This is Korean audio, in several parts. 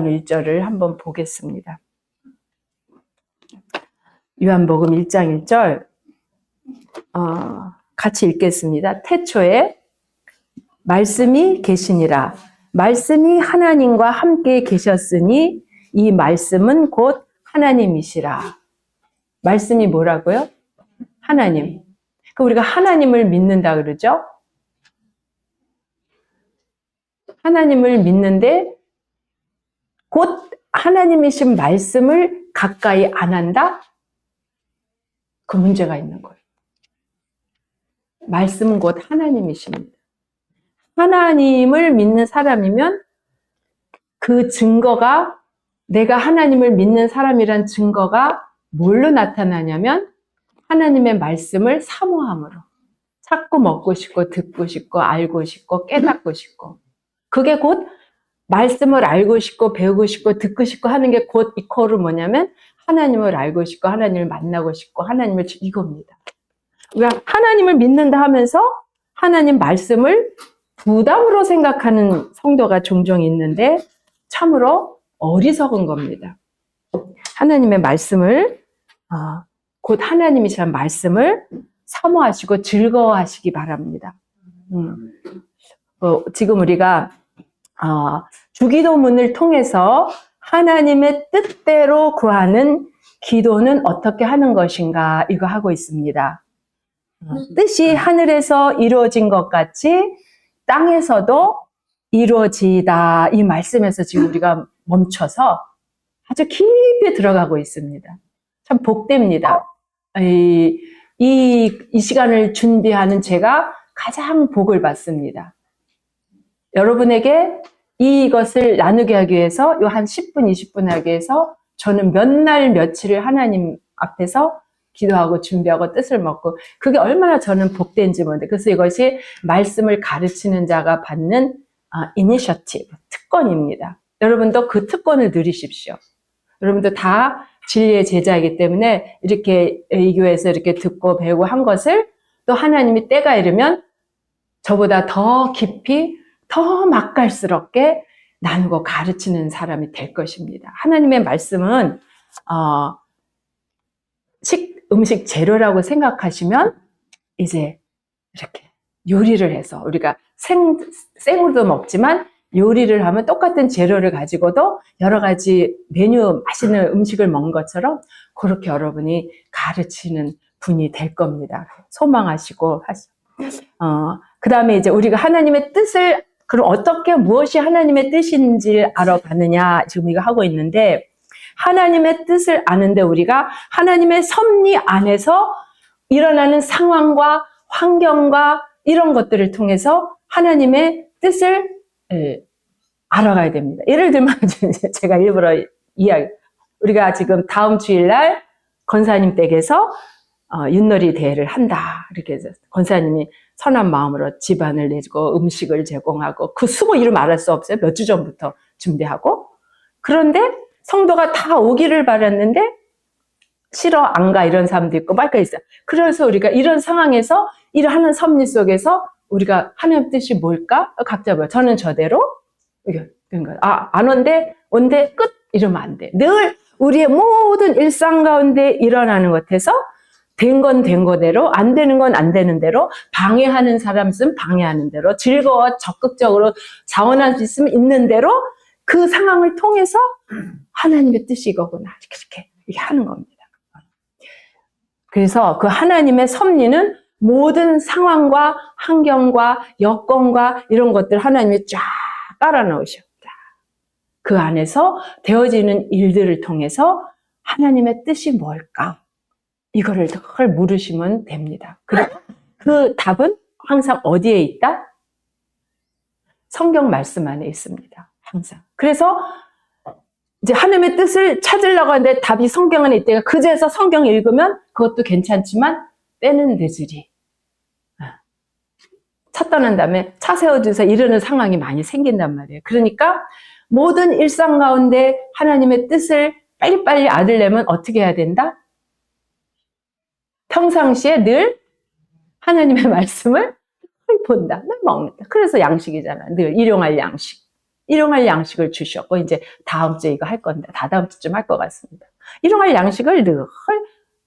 1절을 한번 보겠습니다. 요한복음 1장 1절 같이 읽겠습니다. 태초에 말씀이 계시니라. 말씀이 하나님과 함께 계셨으니 이 말씀은 곧 하나님이시라. 말씀이 뭐라고요? 하나님. 우리가 하나님을 믿는다 그러죠? 하나님을 믿는데 곧 하나님이신 말씀을 가까이 안 한다? 그 문제가 있는 거예요. 말씀은 곧 하나님이십니다. 하나님을 믿는 사람이면 그 증거가, 내가 하나님을 믿는 사람이란 증거가 뭘로 나타나냐면 하나님의 말씀을 사모함으로, 찾고 먹고 싶고 듣고 싶고 알고 싶고 깨닫고 싶고, 그게 곧 말씀을 알고 싶고 배우고 싶고 듣고 싶고 하는 게 곧 이코르 뭐냐면 하나님을 알고 싶고 하나님을 만나고 싶고 하나님을, 이겁니다. 우리가 하나님을 믿는다 하면서 하나님 말씀을 부담으로 생각하는 성도가 종종 있는데 참으로 어리석은 겁니다. 하나님의 말씀을, 곧 하나님이시란 말씀을 사모하시고 즐거워하시기 바랍니다. 지금 우리가 주기도문을 통해서 하나님의 뜻대로 구하는 기도는 어떻게 하는 것인가, 이거 하고 있습니다. 뜻이 하늘에서 이루어진 것 같이 땅에서도 이루어지다, 이 말씀에서 지금 우리가 멈춰서 아주 깊이 들어가고 있습니다. 참 복됩니다. 이 시간을 준비하는 제가 가장 복을 받습니다. 여러분에게 이것을 나누게 하기 위해서 요 한 10분, 20분 하기 위해서 저는 몇 날 며칠을 하나님 앞에서 기도하고 준비하고 뜻을 먹고, 그게 얼마나 저는 복된지 모르는데, 그래서 이것이 말씀을 가르치는 자가 받는 이니셔티브, 특권입니다. 여러분도 그 특권을 누리십시오. 여러분도 다 진리의 제자이기 때문에 이렇게 이 교회에서 이렇게 듣고 배우고 한 것을 또 하나님이 때가 이르면 저보다 더 깊이 더 맛깔스럽게 나누고 가르치는 사람이 될 것입니다. 하나님의 말씀은 음식 재료라고 생각하시면 이제 이렇게 요리를 해서, 우리가 생으로도 먹지만 요리를 하면 똑같은 재료를 가지고도 여러 가지 메뉴, 맛있는 음식을 먹는 것처럼 그렇게 여러분이 가르치는 분이 될 겁니다. 소망하시고 그 다음에 이제 우리가 하나님의 뜻을, 그럼 어떻게, 무엇이 하나님의 뜻인지 알아가느냐, 지금 이거 하고 있는데, 하나님의 뜻을 아는데 우리가 하나님의 섭리 안에서 일어나는 상황과 환경과 이런 것들을 통해서 하나님의 뜻을 알아가야 됩니다. 예를 들면 제가 일부러 우리가 지금 다음 주일날 권사님 댁에서 윷놀이 대회를 한다, 이렇게 해서 권사님이 선한 마음으로 집안을 내주고 음식을 제공하고, 그 수고 이루 말할 수 없어요. 몇 주 전부터 준비하고. 그런데 성도가 다 오기를 바랐는데 싫어, 안 가, 이런 사람도 있고 말까 있어요. 그래서 우리가 이런 상황에서 일하는 섭리 속에서 우리가 하나님 뜻이 뭘까? 각자 뭐야? 저는 저대로 안 온대 끝, 이러면 안 돼. 늘 우리의 모든 일상 가운데 일어나는 것에서 된 건 된 거대로, 안 되는 건 안 되는 대로, 방해하는 사람 있으면 방해하는 대로, 즐거워 적극적으로 자원할 수 있으면 있는 대로 그 상황을 통해서 하나님의 뜻이 이거구나, 이렇게 하는 겁니다. 그래서 그 하나님의 섭리는 모든 상황과 환경과 여건과 이런 것들 하나님이 쫙 깔아놓으셨다. 그 안에서 되어지는 일들을 통해서 하나님의 뜻이 뭘까? 이거를 늘 물으시면 됩니다. 그리고 그 답은 항상 어디에 있다? 성경 말씀 안에 있습니다. 항상. 그래서 이제 하나님의 뜻을 찾으려고 하는데 답이 성경 안에 있다가 그제서 성경 읽으면 그것도 괜찮지만 때는 늦으리. 차 떠난 다음에 차 세워주세요 이러는 상황이 많이 생긴단 말이에요. 그러니까 모든 일상 가운데 하나님의 뜻을 빨리빨리 알으려면 어떻게 해야 된다? 평상시에 늘 하나님의 말씀을 본다, 늘 먹는다. 그래서 양식이잖아. 늘 일용할 양식. 일용할 양식을 주셨고, 이제 다음 주에 이거 할 건데, 다다음 주쯤 할 것 같습니다. 일용할 양식을 늘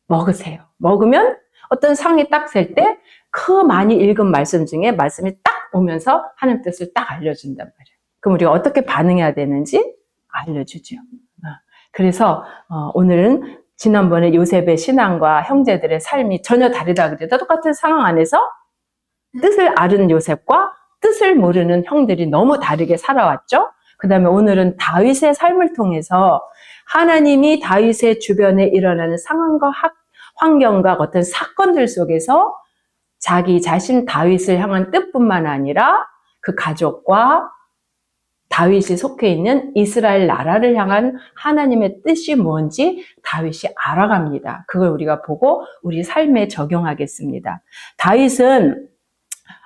먹으세요. 먹으면 어떤 상황이 딱 셀 때 그 많이 읽은 말씀 중에 말씀이 딱 오면서 하나님 뜻을 딱 알려준단 말이에요. 그럼 우리가 어떻게 반응해야 되는지 알려주죠. 그래서 오늘은 지난번에 요셉의 신앙과 형제들의 삶이 전혀 다르다 그래도 똑같은 상황 안에서 뜻을 아는 요셉과 뜻을 모르는 형들이 너무 다르게 살아왔죠. 그 다음에 오늘은 다윗의 삶을 통해서 하나님이 다윗의 주변에 일어나는 상황과 환경과 어떤 사건들 속에서 자기 자신 다윗을 향한 뜻뿐만 아니라 그 가족과 다윗이 속해 있는 이스라엘 나라를 향한 하나님의 뜻이 뭔지 다윗이 알아갑니다. 그걸 우리가 보고 우리 삶에 적용하겠습니다. 다윗은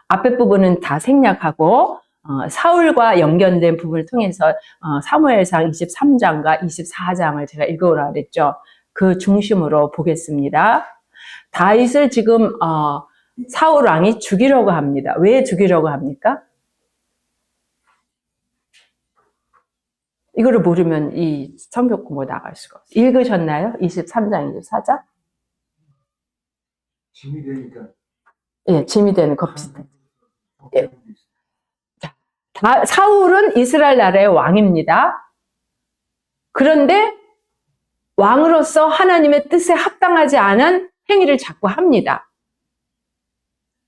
앞에 부분은 다 생략하고 사울과 연결된 부분을 통해서 사무엘상 23장과 24장을 제가 읽어오라 그랬죠. 그 중심으로 보겠습니다. 다윗을 지금 사울 왕이 죽이려고 합니다. 왜 죽이려고 합니까? 이거를 모르면 이 성경 공부 나갈 수가 없어요. 읽으셨나요? 23장, 24장? 짐이 되니까. 예, 짐이 되는 것 비슷해요. 예. 사울은 이스라엘 나라의 왕입니다. 그런데 왕으로서 하나님의 뜻에 합당하지 않은 행위를 자꾸 합니다.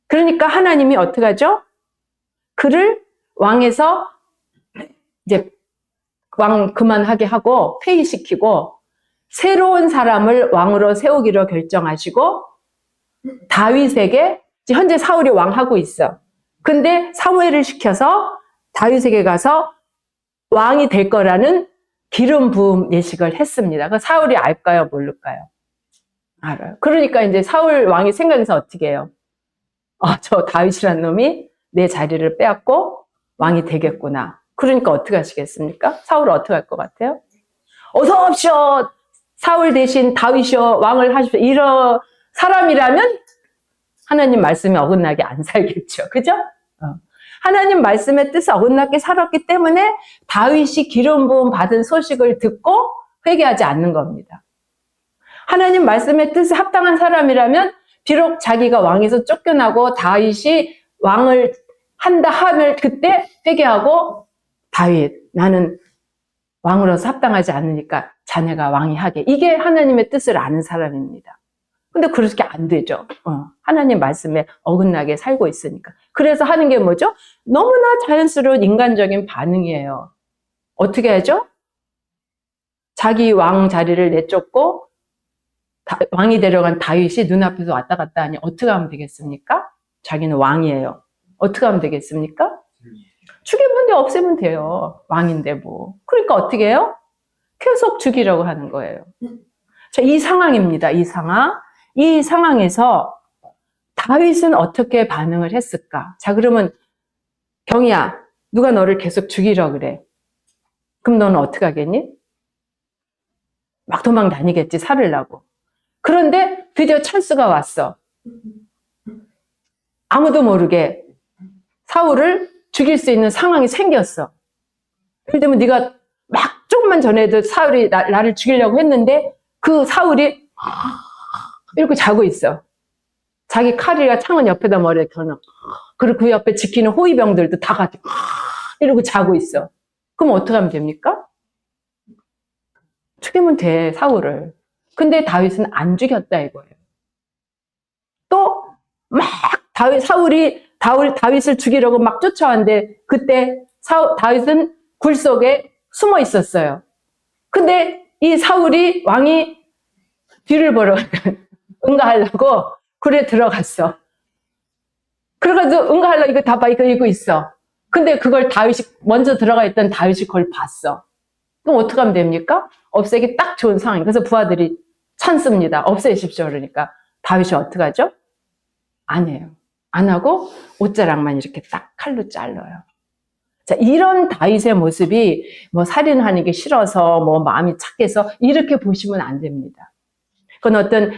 그러니까 하나님이 어떻게 하죠? 그를 왕에서 이제 왕 그만하게 하고 폐위시키고 새로운 사람을 왕으로 세우기로 결정하시고 다윗에게 현재 사울이 왕하고 있어. 근데 사무엘을 시켜서 다윗에게 가서 왕이 될 거라는 기름 부음 예식을 했습니다. 그 사울이 알까요? 모를까요? 알아요. 그러니까 이제 사울 왕이 생각해서 어떻게 해요? 저 다윗이란 놈이 내 자리를 빼앗고 왕이 되겠구나. 그러니까 어떻게 하시겠습니까? 사울은 어떻게 할 것 같아요? 어서 오십시오. 사울 대신 다윗이요 왕을 하십시오. 이런 사람이라면 하나님 말씀에 어긋나게 안 살겠죠. 그죠? 하나님 말씀의 뜻에 어긋나게 살았기 때문에 다윗이 기름 부음 받은 소식을 듣고 회개하지 않는 겁니다. 하나님 말씀의 뜻에 합당한 사람이라면 비록 자기가 왕에서 쫓겨나고 다윗이 왕을 한다 하면 그때 회개하고 다윗 나는 왕으로서 합당하지 않으니까 자네가 왕이 하게. 이게 하나님의 뜻을 아는 사람입니다. 근데 그렇게 안 되죠. 하나님 말씀에 어긋나게 살고 있으니까. 그래서 하는 게 뭐죠? 너무나 자연스러운 인간적인 반응이에요. 어떻게 하죠? 자기 왕 자리를 내쫓고 왕이 데려간 다윗이 눈앞에서 왔다 갔다 하니 어떻게 하면 되겠습니까? 자기는 왕이에요. 어떻게 하면 되겠습니까? 죽이면 돼, 없애면 돼요. 왕인데 뭐. 그러니까 어떻게 해요? 계속 죽이려고 하는 거예요. 자, 이 상황입니다. 이 상황. 이 상황에서 다윗은 어떻게 반응을 했을까? 자, 그러면 경희야, 누가 너를 계속 죽이려 그래. 그럼 너는 어떻게 하겠니? 막 도망 다니겠지, 살으려고. 그런데 드디어 찬스가 왔어. 아무도 모르게 사울을 죽일 수 있는 상황이 생겼어. 예를 들면 네가 막 조금만 전에도 사울이 나를 죽이려고 했는데 그 사울이 이렇게 자고 있어. 자기 칼이랑 창은 옆에다 머리에 켜놓고 그리고 그 옆에 지키는 호위병들도 다 같이 이러고 자고 있어. 그럼 어떻게 하면 됩니까? 죽이면 돼, 사울을. 근데 다윗은 안 죽였다 이거예요. 또 막 사울이 다윗을 죽이려고 막 쫓아왔는데 그때 다윗은 굴 속에 숨어 있었어요. 근데 이 사울이 왕이 뒤를 보러 응가하려고 굴에 들어갔어. 그래가지고 응가하려고 이거 다 봐, 이거 있어. 근데 그걸 다윗이 먼저 들어가 있던 다윗이 그걸 봤어. 그럼 어떻게 하면 됩니까? 없애기 딱 좋은 상황이에요. 그래서 부하들이 찬습니다. 없애십시오. 그러니까 다윗이 어떻게 하죠? 안 해요. 안 하고 옷자락만 이렇게 딱 칼로 잘라요. 자, 이런 다윗의 모습이 뭐 살인하는 게 싫어서 뭐 마음이 착해서 이렇게 보시면 안 됩니다. 그건 어떤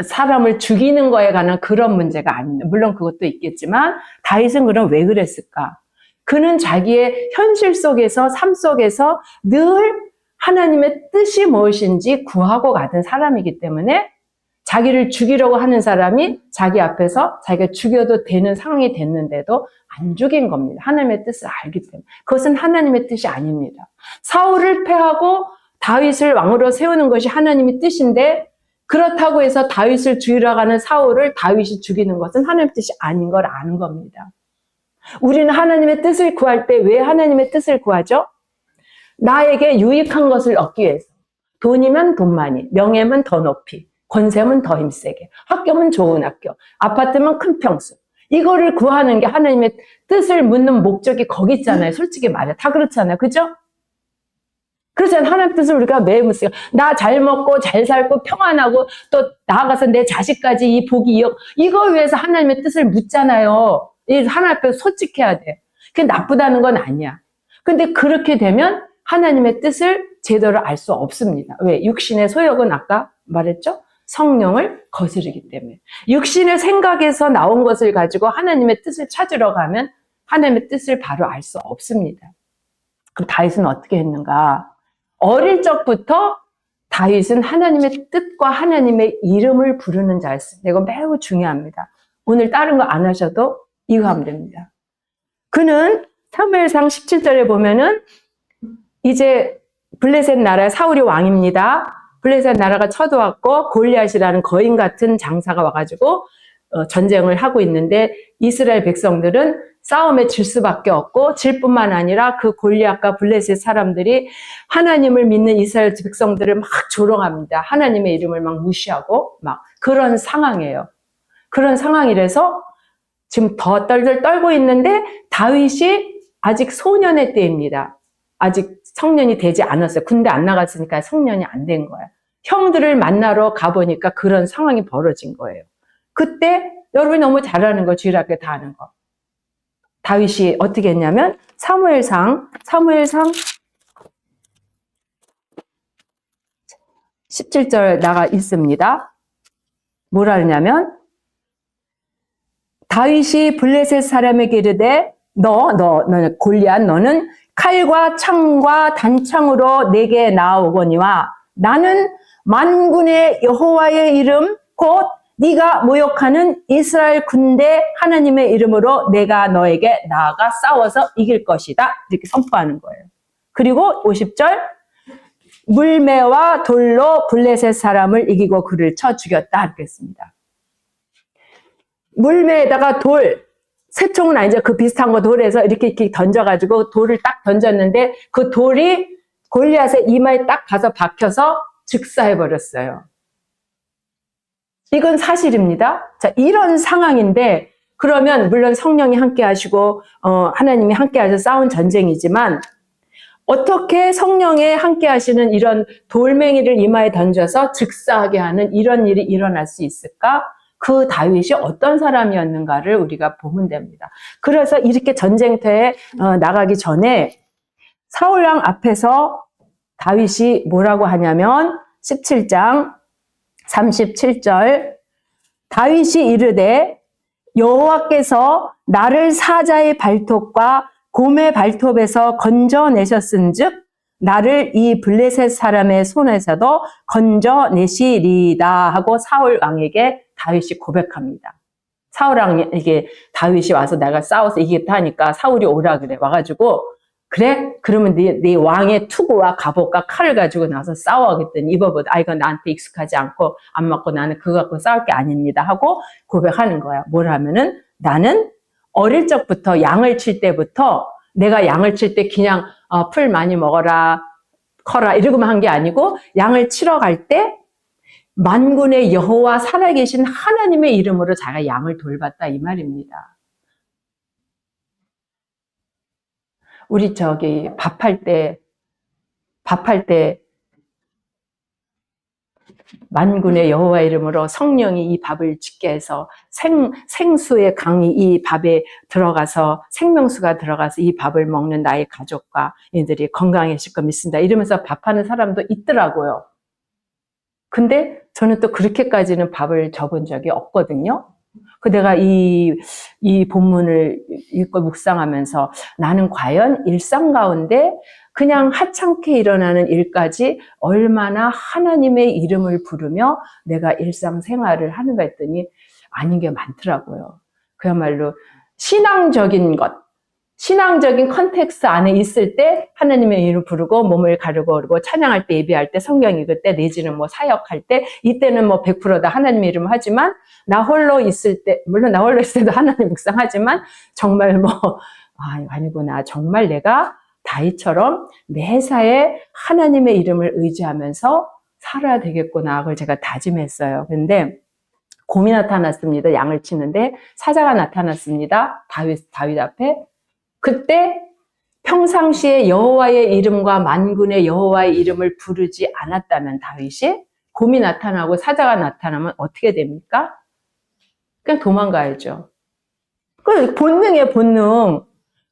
사람을 죽이는 거에 관한 그런 문제가 아닙니다. 물론 그것도 있겠지만 다윗은 그럼 왜 그랬을까? 그는 자기의 현실 속에서, 삶 속에서 늘 하나님의 뜻이 무엇인지 구하고 가던 사람이기 때문에 자기를 죽이려고 하는 사람이 자기 앞에서 자기가 죽여도 되는 상황이 됐는데도 안 죽인 겁니다. 하나님의 뜻을 알기 때문에. 그것은 하나님의 뜻이 아닙니다. 사울을 패하고 다윗을 왕으로 세우는 것이 하나님의 뜻인데, 그렇다고 해서 다윗을 죽이러 가는 사울을 다윗이 죽이는 것은 하나님의 뜻이 아닌 걸 아는 겁니다. 우리는 하나님의 뜻을 구할 때 왜 하나님의 뜻을 구하죠? 나에게 유익한 것을 얻기 위해서. 돈이면 돈 많이, 명예면 더 높이, 권세면 더 힘세게, 학교면 좋은 학교, 아파트면 큰 평수. 이거를 구하는 게 하나님의 뜻을 묻는 목적이 거기 있잖아요. 솔직히 말해. 다 그렇잖아요. 그죠? 그렇잖아요. 하나님의 뜻을 우리가 왜 묻어요? 나 잘 먹고 잘 살고 평안하고 또 나아가서 내 자식까지 이 복이 이거 위해서 하나님의 뜻을 묻잖아요. 하나님 앞에 솔직해야 돼. 그게 나쁘다는 건 아니야. 근데 그렇게 되면 하나님의 뜻을 제대로 알 수 없습니다. 왜? 육신의 소욕은 아까 말했죠? 성령을 거스르기 때문에. 육신의 생각에서 나온 것을 가지고 하나님의 뜻을 찾으러 가면 하나님의 뜻을 바로 알 수 없습니다. 그럼 다윗은 어떻게 했는가? 어릴 적부터 다윗은 하나님의 뜻과 하나님의 이름을 부르는 자였습니다. 이거 매우 중요합니다. 오늘 다른 거 안 하셔도 이거 하면 됩니다. 그는 사무엘상 17절에 보면은 이제 블레셋 나라의 사울이 왕입니다. 블레셋 나라가 쳐들어왔고 골리앗이라는 거인 같은 장사가 와가지고 전쟁을 하고 있는데 이스라엘 백성들은 싸움에 질 수밖에 없고 질 뿐만 아니라 그 골리앗과 블레셋 사람들이 하나님을 믿는 이스라엘 백성들을 막 조롱합니다. 하나님의 이름을 막 무시하고 막 그런 상황이에요. 그런 상황이라서 지금 더 떨덜 떨고 있는데 다윗이 아직 소년의 때입니다. 아직 성년이 되지 않았어요. 군대 안 나갔으니까 성년이 안 된 거예요. 형들을 만나러 가보니까 그런 상황이 벌어진 거예요. 그때 여러분이 너무 잘하는 거, 주일학교 다 아는 거. 다윗이 어떻게 했냐면 사무엘상 17절 나가 있습니다. 뭐라 하냐면 다윗이 블레셋 사람에게 이르되 너 골리앗 너는 칼과 창과 단창으로 내게 나아오거니와 나는 만군의 여호와의 이름 곧 네가 모욕하는 이스라엘 군대 하나님의 이름으로 내가 너에게 나아가 싸워서 이길 것이다. 이렇게 선포하는 거예요. 그리고 50절 물매와 돌로 블레셋 사람을 이기고 그를 쳐 죽였다. 이렇게 했습니다. 물매에다가 돌, 새총은 아니죠. 그 비슷한 거 돌에서 이렇게 던져가지고 돌을 딱 던졌는데 그 돌이 골리앗의 이마에 딱 가서 박혀서 즉사해버렸어요. 이건 사실입니다. 자, 이런 상황인데 그러면 물론 성령이 함께 하시고 하나님이 함께 하셔서 싸운 전쟁이지만 어떻게 성령에 함께 하시는 이런 돌멩이를 이마에 던져서 즉사하게 하는 이런 일이 일어날 수 있을까? 그 다윗이 어떤 사람이었는가를 우리가 보면 됩니다. 그래서 이렇게 전쟁터에 나가기 전에 사울왕 앞에서 다윗이 뭐라고 하냐면 17장 37절 다윗이 이르되 여호와께서 나를 사자의 발톱과 곰의 발톱에서 건져내셨은즉 나를 이 블레셋 사람의 손에서도 건져내시리이다 하고 사울 왕에게 다윗이 고백합니다. 사울 왕에게 다윗이 와서 내가 싸워서 이기겠다 하니까 사울이 오라 그래. 와가지고 그래? 그러면 네 왕의 투구와 갑옷과 칼을 가지고 나서 싸워하겠더니 입어보다 이건 나한테 익숙하지 않고 안 맞고 나는 그거 갖고 싸울 게 아닙니다 하고 고백하는 거야. 뭘 하면은 나는 어릴 적부터 양을 칠 때부터 내가 양을 칠 때 그냥 풀 많이 먹어라 커라 이러고만 한 게 아니고 양을 치러 갈 때 만군의 여호와 살아계신 하나님의 이름으로 자기가 양을 돌봤다 이 말입니다. 우리 밥할 때 만군의 여호와 이름으로 성령이 이 밥을 짓게 해서 생수의 강이 이 밥에 들어가서 생명수가 들어가서 이 밥을 먹는 나의 가족과 이들이 건강해질 거 믿습니다. 이러면서 밥하는 사람도 있더라고요. 근데 저는 또 그렇게까지는 밥을 접은 적이 없거든요. 내가 이 본문을 읽고 묵상하면서 나는 과연 일상 가운데 그냥 하찮게 일어나는 일까지 얼마나 하나님의 이름을 부르며 내가 일상생활을 하는가 했더니 아닌 게 많더라고요. 그야말로 신앙적인 것, 신앙적인 컨텍스트 안에 있을 때 하나님의 이름을 부르고 몸을 가르고 그러고 찬양할 때 예배할 때 성경 읽을 때 내지는 뭐 사역할 때 이때는 뭐 100%다 하나님의 이름을 하지만 나 홀로 있을 때 물론 나 홀로 있을 때도 하나님 묵상하지만 정말 뭐 아니구나 정말 내가 다윗처럼 매사에 하나님의 이름을 의지하면서 살아야 되겠구나 그걸 제가 다짐했어요. 근데 곰이 나타났습니다. 양을 치는데 사자가 나타났습니다. 다윗 앞에 그때 평상시에 여호와의 이름과 만군의 여호와의 이름을 부르지 않았다면 다윗이 곰이 나타나고 사자가 나타나면 어떻게 됩니까? 그냥 도망가야죠. 그 본능이에요, 본능.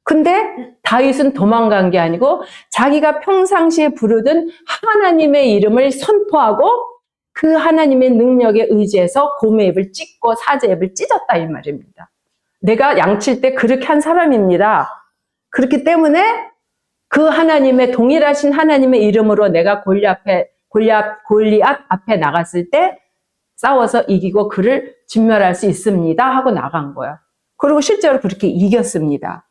근데 다윗은 도망간 게 아니고 자기가 평상시에 부르던 하나님의 이름을 선포하고 그 하나님의 능력에 의지해서 곰의 입을 찢고 사자의 입을 찢었다 이 말입니다. 내가 양칠 때 그렇게 한 사람입니다. 그렇기 때문에 그 하나님의 동일하신 하나님의 이름으로 내가 골리앗 앞에 나갔을 때 싸워서 이기고 그를 진멸할 수 있습니다 하고 나간 거야. 그리고 실제로 그렇게 이겼습니다.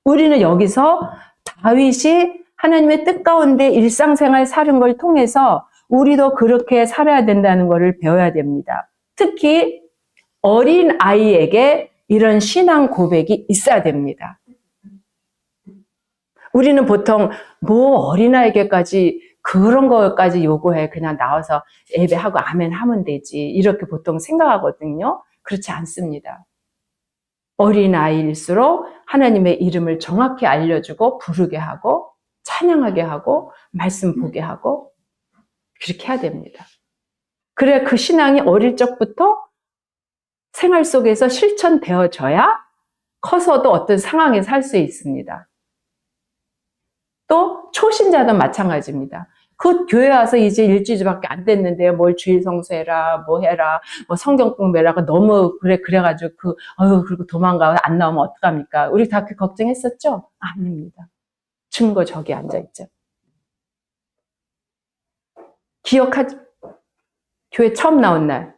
우리는 여기서 다윗이 하나님의 뜻 가운데 일상생활 사는 걸 통해서 우리도 그렇게 살아야 된다는 것을 배워야 됩니다. 특히 어린 아이에게 이런 신앙 고백이 있어야 됩니다. 우리는 보통 뭐 어린아이에게까지 그런 것까지 요구해. 그냥 나와서 예배하고 아멘 하면 되지. 이렇게 보통 생각하거든요. 그렇지 않습니다. 어린아이일수록 하나님의 이름을 정확히 알려주고 부르게 하고 찬양하게 하고 말씀 보게 하고 그렇게 해야 됩니다. 그래야 그 신앙이 어릴 적부터 생활 속에서 실천되어져야 커서도 어떤 상황에서 할 수 있습니다. 또 초신자도 마찬가지입니다. 그 교회 와서 이제 일주일밖에 안 됐는데 뭘 주일 성수해라, 뭐 해라, 뭐 성경 공부해라가 너무 그래가지고 그리고 도망가 안 나오면 어떡합니까? 우리 다 그 걱정했었죠? 아닙니다. 증거 저기 앉아 있죠. 기억하지? 교회 처음 나온 날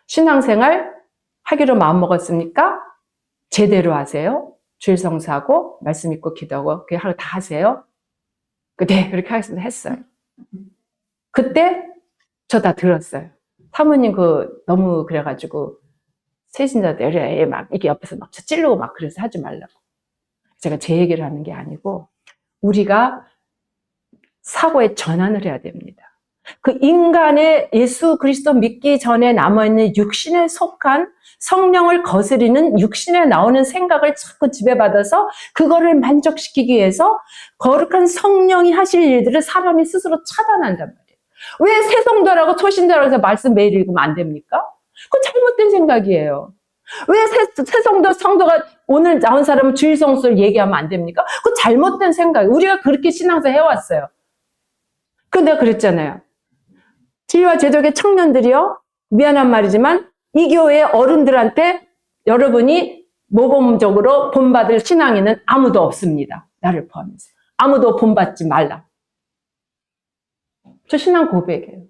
신앙생활 하기로 마음 먹었습니까? 제대로 하세요. 주일 성수하고 말씀 읽고 기도하고 그게 하루 다 하세요. 네, 그렇게 하겠습니다. 했어요. 그때 저 다 들었어요. 사모님 너무 그래가지고 세신자들 막 이게 옆에서 막 찌르고 막 그래서 하지 말라고. 제가 제 얘기를 하는 게 아니고 우리가 사고의 전환을 해야 됩니다. 그 인간의 예수 그리스도 믿기 전에 남아있는 육신에 속한 성령을 거스리는 육신에 나오는 생각을 자꾸 지배받아서 그거를 만족시키기 위해서 거룩한 성령이 하실 일들을 사람이 스스로 차단한단 말이에요. 왜 새성도라고 초신자라고 해서 말씀 매일 읽으면 안 됩니까? 그건 잘못된 생각이에요. 왜 새성도 성도가 오늘 나온 사람은 주일 성수를 얘기하면 안 됩니까? 그건 잘못된 생각이에요. 우리가 그렇게 신앙생활 해왔어요. 내가 그랬잖아요. 진리와 제독의 청년들이요. 미안한 말이지만 이 교회의 어른들한테 여러분이 모범적으로 본받을 신앙인은 아무도 없습니다. 나를 포함해서. 아무도 본받지 말라. 저 신앙 고백이에요.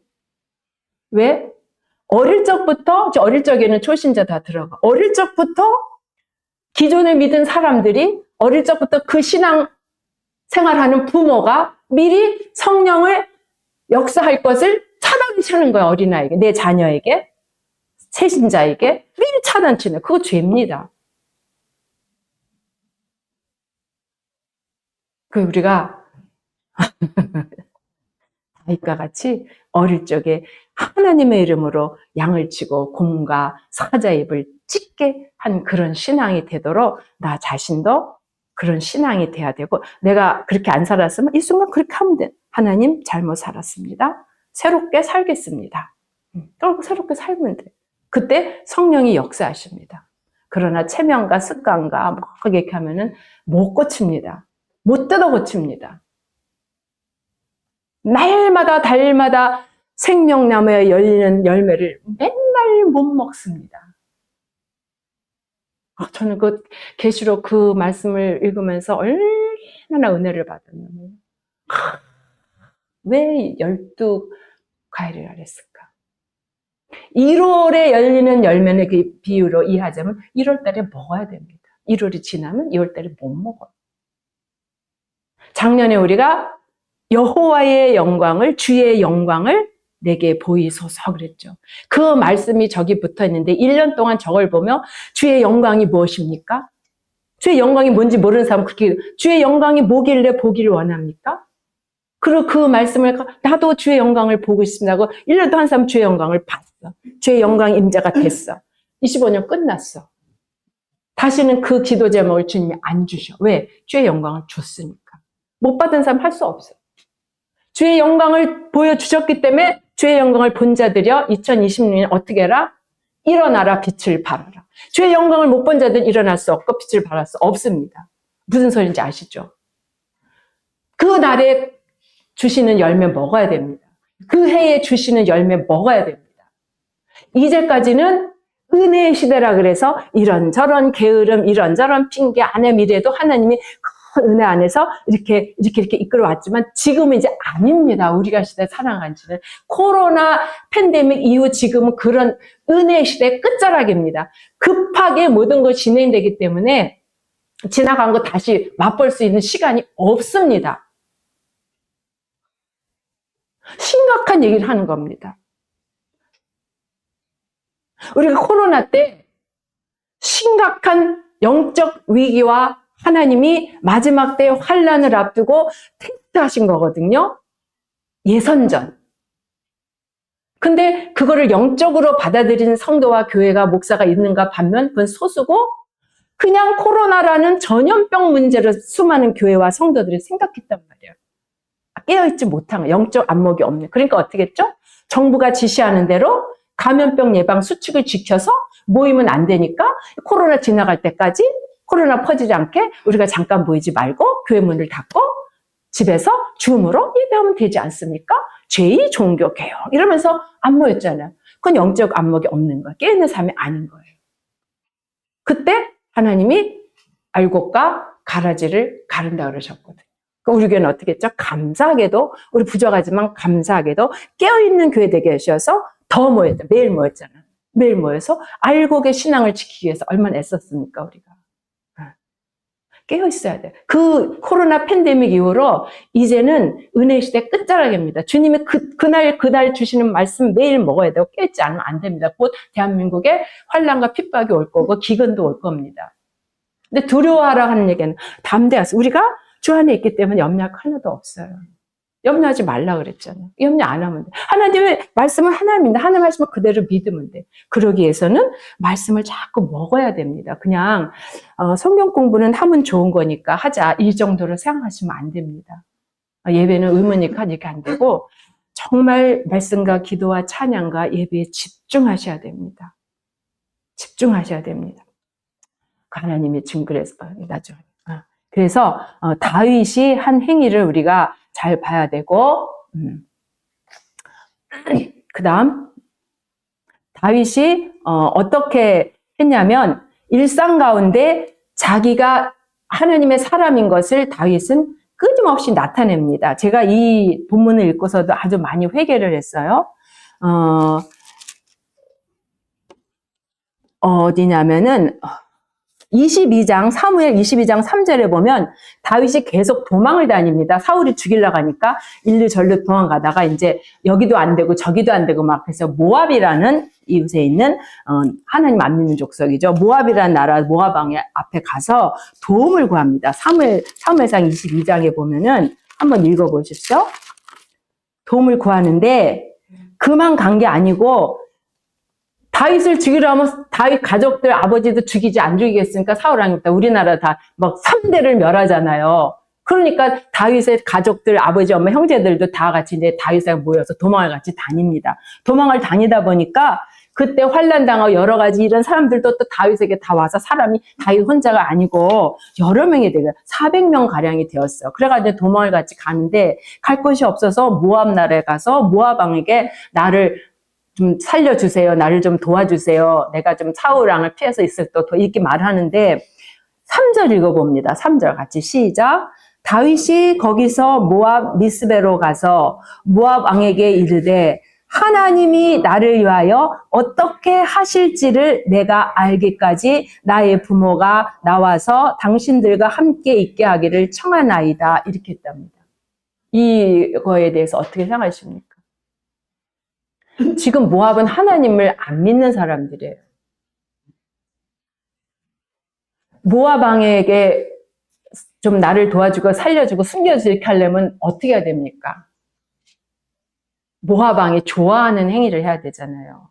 왜? 어릴 적에는 초신자 다 들어가. 어릴 적부터 기존에 믿은 사람들이 어릴 적부터 그 신앙 생활하는 부모가 미리 성령을 역사할 것을 차단치는 거야, 어린아이에게, 내 자녀에게, 세신자에게 미리 차단치는 그거 죄입니다. 우리가 다윗과 같이 어릴 적에 하나님의 이름으로 양을 치고 곰과 사자의 입을 찢게 한 그런 신앙이 되도록 나 자신도 그런 신앙이 돼야 되고 내가 그렇게 안 살았으면 이 순간 그렇게 하면 돼. 하나님 잘못 살았습니다. 새롭게 살겠습니다. 그리고 새롭게 살면 돼. 그때 성령이 역사하십니다. 그러나 체면과 습관과 뭐 이렇게 하면은 못 고칩니다. 못 뜯어 고칩니다. 날마다 달마다 생명나무에 열리는 열매를 맨날 못 먹습니다. 저는 그 계시록 그 말씀을 읽으면서 얼마나 은혜를 받았냐면 왜 12과일이라 그랬을까? 1월에 열리는 열매의 그 비유로 이해하자면 1월 달에 먹어야 됩니다. 1월이 지나면 2월 달에 못 먹어요. 작년에 우리가 여호와의 영광을, 주의 영광을 내게 보이소서 그랬죠. 그 말씀이 저기 붙어 있는데 1년 동안 저걸 보며 주의 영광이 무엇입니까? 주의 영광이 뭔지 모르는 사람은 그렇게 주의 영광이 뭐길래 보기를 원합니까? 그리고 그 말씀을 나도 주의 영광을 보고 싶습니다 하고 1년도 한 사람 주의 영광을 봤어. 주의 영광 임자가 됐어. 25년 끝났어. 다시는 그 기도 제목을 주님이 안 주셔. 왜? 주의 영광을 줬으니까. 못 받은 사람 할 수 없어. 주의 영광을 보여주셨기 때문에 주의 영광을 본 자들이여 2020년에 어떻게 해라? 일어나라 빛을 발하라. 주의 영광을 못 본 자들은 일어날 수 없고 빛을 발할 수 없습니다. 무슨 소리인지 아시죠? 그 날에 주시는 열매 먹어야 됩니다. 그 해에 주시는 열매 먹어야 됩니다. 이제까지는 은혜의 시대라 그래서 이런저런 게으름, 이런저런 핑계 안에 미래도 하나님이 큰 은혜 안에서 이렇게 이끌어왔지만 지금은 이제 아닙니다. 우리가 시대 살아간 지는. 코로나 팬데믹 이후 지금은 그런 은혜의 시대의 끝자락입니다. 급하게 모든 것이 진행되기 때문에 지나간 거 다시 맛볼 수 있는 시간이 없습니다. 심각한 얘기를 하는 겁니다. 우리가 코로나 때 심각한 영적 위기와 하나님이 마지막 때 환란을 앞두고 테스트하신 거거든요. 예선전. 근데 그거를 영적으로 받아들이는 성도와 교회가 목사가 있는가 반면 그건 소수고 그냥 코로나라는 전염병 문제로 수많은 교회와 성도들이 생각했단 말이에요. 깨어있지 못한 거, 영적 안목이 없는. 그러니까 어떻게 했죠? 정부가 지시하는 대로 감염병 예방 수칙을 지켜서 모이면 안 되니까 코로나 지나갈 때까지 코로나 퍼지지 않게 우리가 잠깐 모이지 말고 교회 문을 닫고 집에서 줌으로 예배하면 되지 않습니까? 제2종교개혁 이러면서 안 모였잖아요. 그건 영적 안목이 없는 거예요. 깨어있는 삶이 아닌 거예요. 그때 하나님이 알곡과 가라지를 가른다 그러셨거든요. 우리 교회는 어떻게 했죠? 감사하게도 우리 부족하지만 감사하게도 깨어있는 교회 되게 하셔서 더 모였죠. 매일 모였잖아요. 매일 모여서 알곡의 신앙을 지키기 위해서 얼마나 애썼습니까 우리가. 깨어있어야 돼요. 그 코로나 팬데믹 이후로 이제는 은혜 시대 끝자락입니다. 주님이 그날 주시는 말씀 매일 먹어야 되고 깨어있지 않으면 안 됩니다. 곧 대한민국에 환란과 핍박이 올 거고 기근도 올 겁니다. 근데 두려워하라 하는 얘기는 담대하세요. 우리가 주 안에 있기 때문에 염려할 거 하나도 없어요. 염려하지 말라 그랬잖아요. 염려 안 하면 돼. 하나님의 말씀은 하나님인데 하나님의 말씀을 그대로 믿으면 돼. 그러기 위해서는 말씀을 자꾸 먹어야 됩니다. 그냥 성경 공부는 하면 좋은 거니까 하자 이 정도로 생각하시면 안 됩니다. 예배는 의무니까 이렇게 안 되고 정말 말씀과 기도와 찬양과 예배에 집중하셔야 됩니다. 집중하셔야 됩니다. 하나님이 지금 그래서 나죠. 그래서 다윗이 한 행위를 우리가 잘 봐야 되고 그 다음 다윗이 어떻게 했냐면 일상 가운데 자기가 하나님의 사람인 것을 다윗은 끊임없이 나타냅니다. 제가 이 본문을 읽고서도 아주 많이 회개를 했어요. 어디냐면은 22장 사무엘 22장 3절에 보면 다윗이 계속 도망을 다닙니다. 사울이 죽이려고 하니까 일루 절루 도망가다가 이제 여기도 안 되고 저기도 안 되고 막 해서 모압이라는 이웃에 있는 하나님 안 믿는 족속이죠. 모압이라는 나라 모압 왕의 앞에 가서 도움을 구합니다. 사무엘상 22장에 보면은 한번 읽어보십시오. 도움을 구하는데 그만 간 게 아니고 다윗을 죽이려면 다윗 가족들 아버지도 죽이지 안 죽이겠으니까 사울 왕이었다. 우리나라 다 막 3대를 멸하잖아요. 그러니까 다윗의 가족들 아버지 엄마 형제들도 다 같이 이제 다윗에 모여서 도망을 같이 다닙니다. 도망을 다니다 보니까 그때 환난 당하고 여러 가지 이런 사람들도 또 다윗에게 다 와서 사람이 다윗 혼자가 아니고 여러 명이 되고 400명 가량이 되었어요. 그래가지고 도망을 같이 가는데 갈 곳이 없어서 모압 나라에 가서 모압 왕에게 나를 좀 살려주세요. 나를 좀 도와주세요. 내가 좀 사울 왕을 피해서 있을 때 이렇게 말하는데 3절 읽어봅니다. 3절 같이 시작. 다윗이 거기서 모압 미스베로 가서 모압 왕에게 이르되 하나님이 나를 위하여 어떻게 하실지를 내가 알기까지 나의 부모가 나와서 당신들과 함께 있게 하기를 청하나이다. 이렇게 했답니다. 이거에 대해서 어떻게 생각하십니까? 지금 모압은 하나님을 안 믿는 사람들이에요. 모압 왕에게 좀 나를 도와주고 살려주고 숨겨주게 하려면 어떻게 해야 됩니까? 모압 왕이 좋아하는 행위를 해야 되잖아요.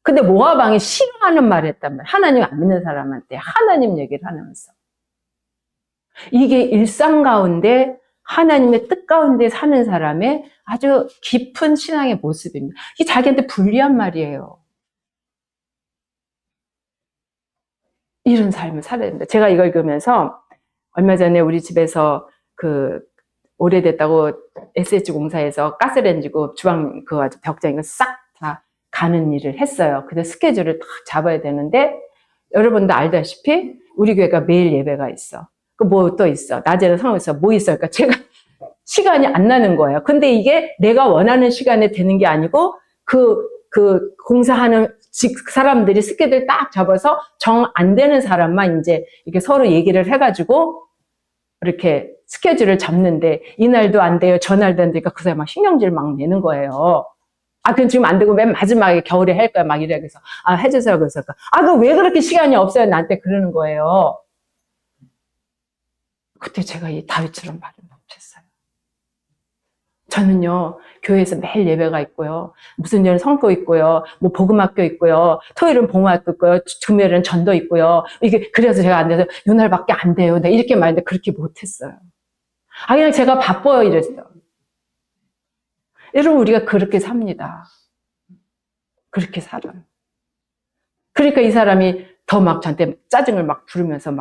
근데 모압 왕이 싫어하는 말을 했단 말이에요. 하나님 안 믿는 사람한테 하나님 얘기를 하면서. 이게 일상 가운데 하나님의 뜻 가운데 사는 사람의 아주 깊은 신앙의 모습입니다. 이게 자기한테 불리한 말이에요. 이런 삶을 살아야 됩니다. 제가 이걸 읽으면서 얼마 전에 우리 집에서 오래됐다고 SH공사에서 가스레인지고 주방 벽장 이거 싹 다 가는 일을 했어요. 근데 스케줄을 딱 잡아야 되는데 여러분도 알다시피 우리 교회가 매일 예배가 있어. 뭐 또 있어. 낮에는 성경에서 뭐 있어. 그러니까 제가 시간이 안 나는 거예요. 근데 이게 내가 원하는 시간에 되는 게 아니고 공사하는 사람들이 스케줄 딱 잡아서 정 안 되는 사람만 이제 이렇게 서로 얘기를 해가지고 이렇게 스케줄을 잡는데 이날도 안 돼요. 저날도 안 되니까 그 사람이 막 신경질 막 내는 거예요. 그건 지금 안 되고 맨 마지막에 겨울에 할 거야. 막 이래. 그래서, 해주세요. 그래서, 그 왜 그렇게 시간이 없어요? 나한테 그러는 거예요. 그때 제가 이 다윗처럼 말을 못했어요. 저는요, 교회에서 매일 예배가 있고요. 무슨 날 성도 있고요. 뭐 복음학교 있고요. 토요일은 봉화학교 있고요. 금요일은 전도 있고요. 그래서 제가 안 돼서 요 날밖에 안 돼요. 네, 이렇게 말했는데 그렇게 못했어요. 그냥 제가 바빠요. 이랬어요. 여러분, 우리가 그렇게 삽니다. 그렇게 살아요. 그러니까 이 사람이 더 막 저한테 짜증을 막 부르면서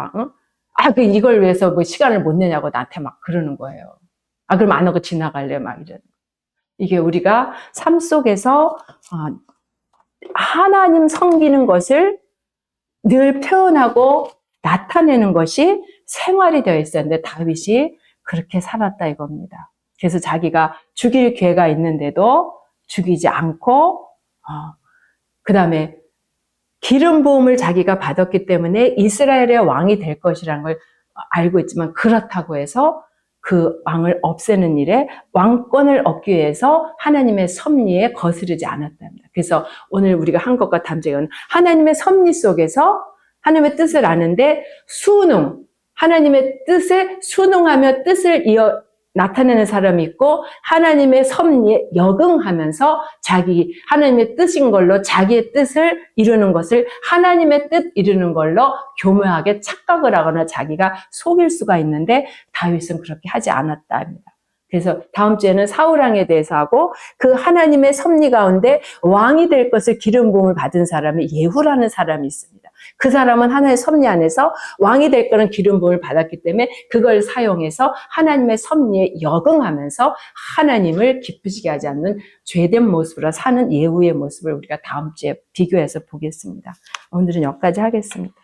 이걸 위해서 뭐 시간을 못 내냐고 나한테 막 그러는 거예요. 그럼 안 하고 지나갈래? 막 이런. 이게 우리가 삶 속에서, 하나님 섬기는 것을 늘 표현하고 나타내는 것이 생활이 되어 있었는데 다윗이 그렇게 살았다 이겁니다. 그래서 자기가 죽일 기회가 있는데도 죽이지 않고 그 다음에 기름 부음을 자기가 받았기 때문에 이스라엘의 왕이 될 것이라는 걸 알고 있지만 그렇다고 해서 그 왕을 없애는 일에 왕권을 얻기 위해서 하나님의 섭리에 거스르지 않았답니다. 그래서 오늘 우리가 한 것과 담정은 하나님의 섭리 속에서 하나님의 뜻을 아는데 하나님의 뜻에 순응하며 뜻을 나타내는 사람이 있고 하나님의 섭리에 역응하면서 하나님의 뜻인 걸로 자기의 뜻을 이루는 것을 하나님의 뜻 이루는 걸로 교묘하게 착각을 하거나 자기가 속일 수가 있는데 다윗은 그렇게 하지 않았답니다. 그래서 다음 주에는 사울왕에 대해서 하고 그 하나님의 섭리 가운데 왕이 될 것을 기름 부음을 받은 사람이 예후라는 사람이 있습니다. 그 사람은 하나님의 섭리 안에서 왕이 될 거는 기름 부음을 받았기 때문에 그걸 사용해서 하나님의 섭리에 역응하면서 하나님을 기쁘시게 하지 않는 죄된 모습으로 사는 예후의 모습을 우리가 다음 주에 비교해서 보겠습니다. 오늘은 여기까지 하겠습니다.